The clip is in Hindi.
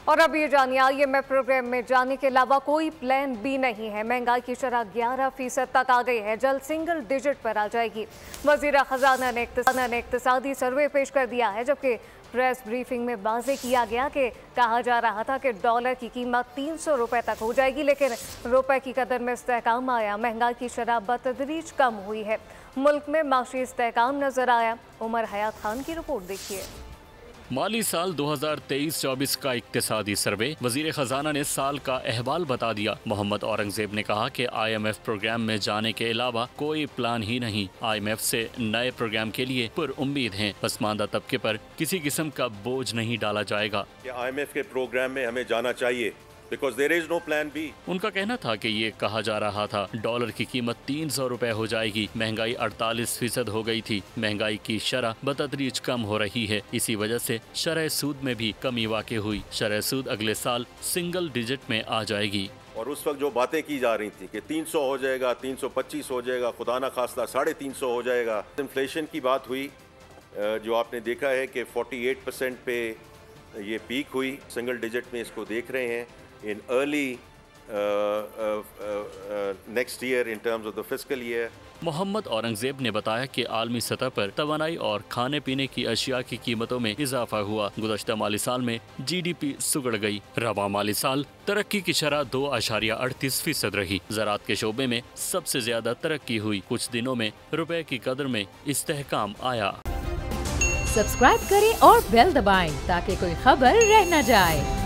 और अब ये जानिए, IMF प्रोग्राम में जाने के अलावा कोई प्लान बी नहीं है। महंगाई की शरह 11% तक आ गई है, जल्द सिंगल डिजिट पर आ जाएगी। वजीर खजाना ने इक्तिसादी सर्वे पेश कर दिया है, जबकि प्रेस ब्रीफिंग में वाज़ेह किया गया कि कहा जा रहा था कि डॉलर की कीमत 300 रुपये तक हो जाएगी, लेकिन रुपए की कदर में इस्तेहकाम आया। महंगाई की शरह बतदरीज कम हुई है, मुल्क में माशी इस्तेहकाम नजर आया। उमर हयात खान की रिपोर्ट देखिए। माली साल 2023-24 का इक्तिसादी सर्वे वजीर खजाना ने साल का अहवाल बता दिया। मोहम्मद औरंगजेब ने कहा कि IMF प्रोग्राम में जाने के अलावा कोई प्लान ही नहीं। IMF से नए प्रोग्राम के लिए पुरउम्मीद हैं। पसमानदा तबके पर किसी किस्म का बोझ नहीं डाला जाएगा। IMF के प्रोग्राम में हमें जाना चाहिए, because there is no plan B। उनका कहना था कि ये कहा जा रहा था डॉलर की कीमत 300 रुपए हो जाएगी। महंगाई 48% हो गई थी। महंगाई की शरह बतदरीज कम हो रही है। इसी वजह से शरह सूद में भी कमी वाक़ई हुई। शरह सूद अगले साल सिंगल डिजिट में आ जाएगी। और उस वक्त जो बातें की जा रही थी कि 300 हो जाएगा, 325 हो जाएगा, खुदा ना खास्ता 350 हो जाएगा। इन्फ्लेशन की बात हुई, जो आपने देखा है कि 48% पे ये पीक हुई। सिंगल डिजिट में इसको देख रहे हैं in early next year in terms of the fiscal year। Mohammad Aurangzeb ने बताया कि आलमी सतह पर तवानाई और खाने पीने की अशिया की कीमतों में इजाफा हुआ। गुज़श्ता माली साल में GDP सुगड़ गई। रवा माली साल तरक्की की शरह 2.38% रही। ज़राअत के शोबे में सबसे ज्यादा तरक्की हुई। कुछ दिनों में रुपए की कदर में इस्तेहकाम आया। सब्सक्राइब करें और बेल दबाएं ताकि कोई खबर रह न जाए।